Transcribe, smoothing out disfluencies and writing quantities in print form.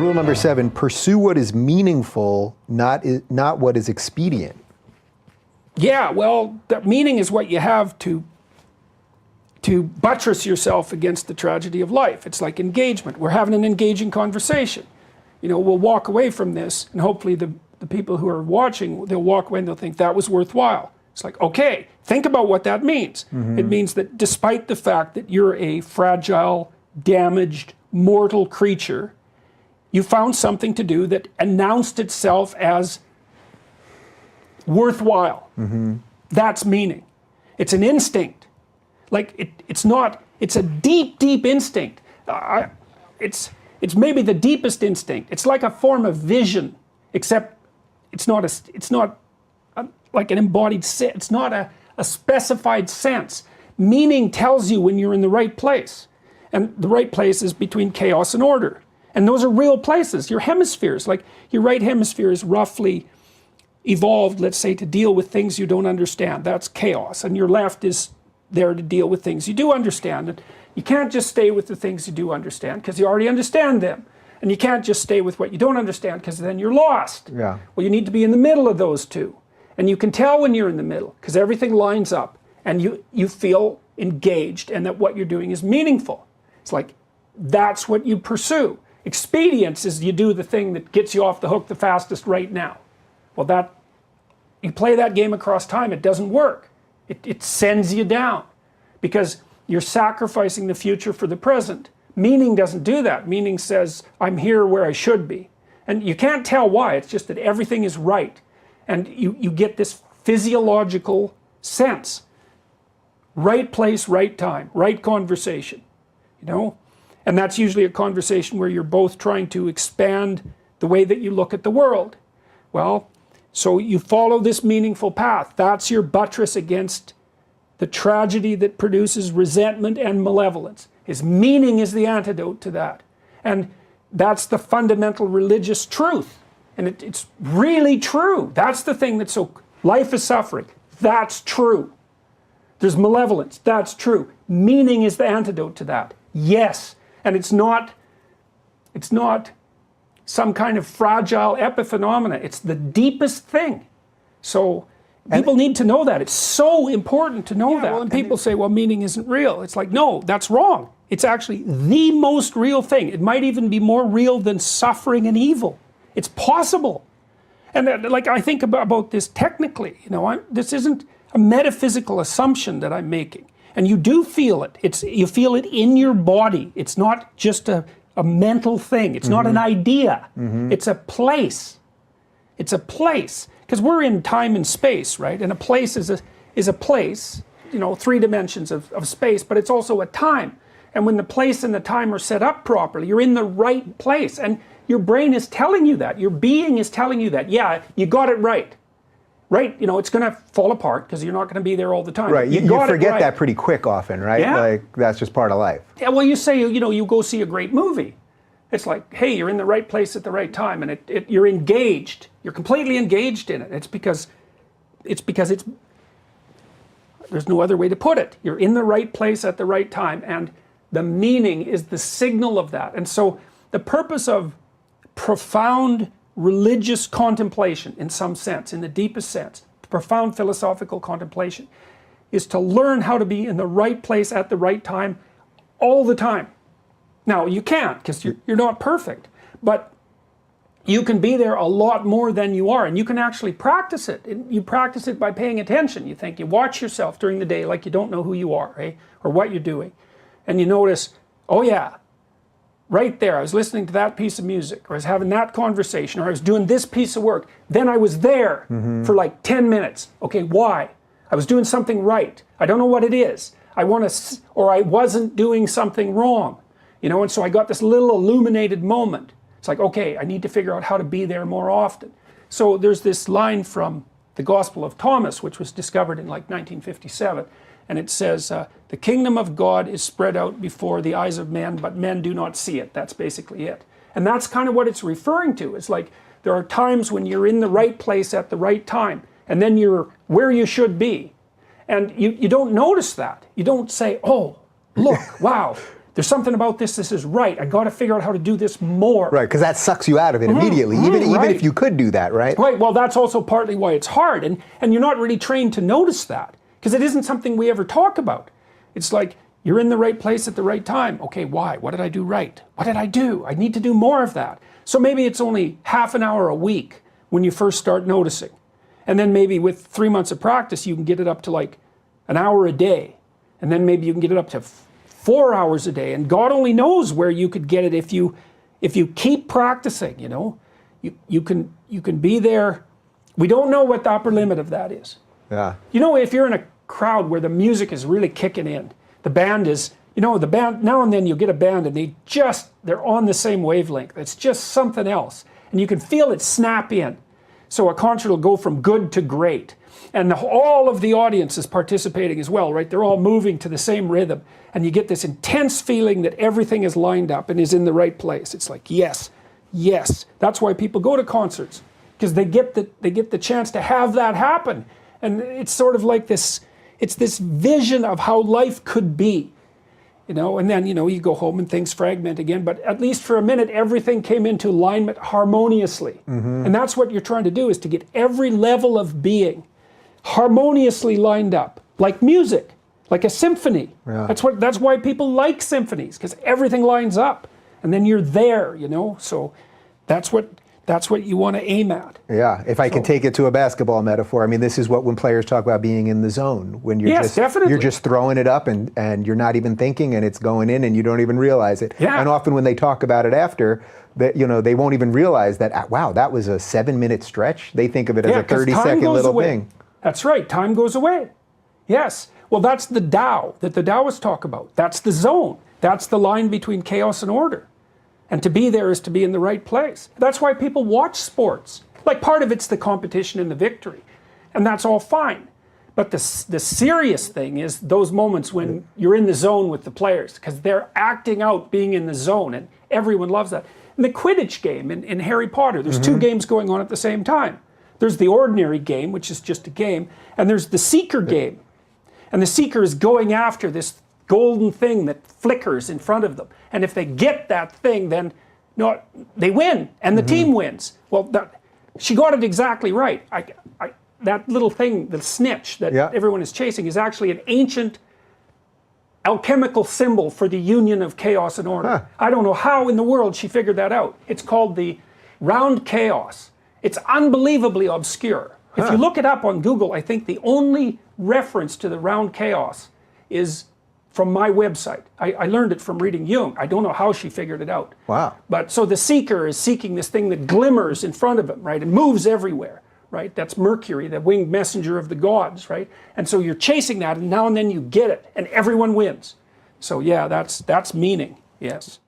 Rule number 7, pursue what is meaningful, not what is expedient. Yeah, well, that meaning is what you have to buttress yourself against the tragedy of life. It's like engagement. We're having an engaging conversation. You know, we'll walk away from this, and hopefully the people who are watching, they'll walk away and they'll think that was worthwhile. It's like, okay, think about what that means. It means that despite the fact that you're a fragile, damaged, mortal creature, you found something to do that announced itself as worthwhile. That's meaning. It's an instinct. Like it's not, it's a deep, deep instinct. It's maybe the deepest instinct. It's like a form of vision, except it's not like an embodied sense. It's not a specified sense. Meaning tells you when you're in the right place. And the right place is between chaos and order. And those are real places. Your hemispheres, like your right hemisphere is roughly evolved, let's say, to deal with things you don't understand. That's chaos. And your left is there to deal with things you do understand. And you can't just stay with the things you do understand because you already understand them. And you can't just stay with what you don't understand because then you're lost. Yeah. Well, you need to be in the middle of those two. And you can tell when you're in the middle because everything lines up and you feel engaged and that what you're doing is meaningful. It's like, that's what you pursue. Expedience is you do the thing that gets you off the hook the fastest right now. Well, you play that game across time, it doesn't work. It sends you down because you're sacrificing the future for the present. Meaning doesn't do that. Meaning says, I'm here where I should be. And you can't tell why, it's just that everything is right. And you get this physiological sense. Right place, right time, right conversation, you know? And that's usually a conversation where you're both trying to expand the way that you look at the world. Well, so you follow this meaningful path. That's your buttress against the tragedy that produces resentment and malevolence. His meaning is the antidote to that. And that's the fundamental religious truth. And it's really true. That's the thing that's so, life is suffering. That's true. There's malevolence. That's true. Meaning is the antidote to that. Yes. And it's not some kind of fragile epiphenomena. It's the deepest thing. So people need to know that. It's so important to know that. Well, and people say, well, meaning isn't real. It's like, no, that's wrong. It's actually the most real thing. It might even be more real than suffering and evil. It's possible. And like I think about this technically, you know, this isn't a metaphysical assumption that I'm making. And you do feel it. You feel it in your body. It's not just a mental thing. It's not an idea. It's a place. It's a place. Because we're in time and space, right? And a place is a place, you know, 3 dimensions of space, but it's also a time. And when the place and the time are set up properly, you're in the right place. And your brain is telling you that. Your being is telling you that. Yeah, you got it right. Right, you know, it's going to fall apart because you're not going to be there all the time. Right, you forget that pretty quick often, right? Yeah. Like, that's just part of life. Yeah, well, you say, you know, you go see a great movie. It's like, hey, you're in the right place at the right time, and you're engaged. You're completely engaged in it. It's because there's no other way to put it. You're in the right place at the right time, and the meaning is the signal of that. And so the purpose of profound religious contemplation, in some sense, in the deepest sense, profound philosophical contemplation, is to learn how to be in the right place at the right time all the time. Now, you can't, because you're not perfect, but you can be there a lot more than you are, and you can actually practice it. You practice it by paying attention. You watch yourself during the day like you don't know who you are, eh? Or what you're doing, and you notice, oh yeah, right there, I was listening to that piece of music, or I was having that conversation, or I was doing this piece of work. Then I was there for like 10 minutes. Okay, why? I was doing something right. I don't know what it is. Or I wasn't doing something wrong. You know, and so I got this little illuminated moment. It's like, okay, I need to figure out how to be there more often. So there's this line from the Gospel of Thomas, which was discovered in like 1957. And it says, the kingdom of God is spread out before the eyes of men, but men do not see it. That's basically it. And that's kind of what it's referring to. It's like there are times when you're in the right place at the right time, and then you're where you should be. And you don't notice that. You don't say, oh, look, wow, there's something about this is right. I got to figure out how to do this more. Right, because that sucks you out of it immediately, even if you could do that, right? Right, well, that's also partly why it's hard, and you're not really trained to notice that, because it isn't something we ever talk about. It's like, you're in the right place at the right time. Okay, why? What did I do right? What did I do? I need to do more of that. So maybe it's only half an hour a week when you first start noticing. And then maybe with 3 months of practice, you can get it up to like an hour a day. And then maybe you can get it up to 4 hours a day. And God only knows where you could get it if you keep practicing, you know. You can be there. We don't know what the upper limit of that is. Yeah. You know, if you're in a crowd where the music is really kicking in, the band is, you know, the band, now and then you get a band and they're on the same wavelength. It's just something else. And you can feel it snap in. So a concert will go from good to great. And all of the audience is participating as well, right? They're all moving to the same rhythm. And you get this intense feeling that everything is lined up and is in the right place. It's like, yes, yes. That's why people go to concerts, because they get the chance to have that happen. And it's sort of like this, it's this vision of how life could be, you know, and then, you know, you go home and things fragment again, but at least for a minute, everything came into alignment harmoniously. And that's what you're trying to do, is to get every level of being harmoniously lined up, like music, like a symphony. Yeah. That's why people like symphonies, because everything lines up, and then you're there, you know, so that's what you want to aim at. Yeah, if I can take it to a basketball metaphor, I mean, this is what when players talk about being in the zone, when you're you're just throwing it up and you're not even thinking, and it's going in and you don't even realize it. Yeah. And often when they talk about it after, that, you know, they won't even realize that, wow, that was a 7-minute stretch. They think of it as a 30-second little thing. That's right, time goes away. Yes, well, that's the Tao that the Taoists talk about. That's the zone. That's the line between chaos and order. And to be there is to be in the right place. That's why people watch sports. Like, part of it's the competition and the victory. And that's all fine. But the serious thing is those moments when you're in the zone with the players, because they're acting out being in the zone, and everyone loves that. In the Quidditch game in Harry Potter, there's 2 games going on at the same time. There's the ordinary game, which is just a game, and there's the Seeker game. And the Seeker is going after this golden thing that flickers in front of them. And if they get that thing, then they win, and the team wins. Well, she got it exactly right. That little thing, the snitch that everyone is chasing, is actually an ancient alchemical symbol for the union of chaos and order. Huh. I don't know how in the world she figured that out. It's called the round chaos. It's unbelievably obscure. Huh. If you look it up on Google, I think the only reference to the round chaos is from my website. I learned it from reading Jung. I don't know how she figured it out. Wow. But so the Seeker is seeking this thing that glimmers in front of him, right? It moves everywhere, right? That's Mercury, the winged messenger of the gods, right? And so you're chasing that, and now and then you get it, and everyone wins. So yeah, that's meaning, yes.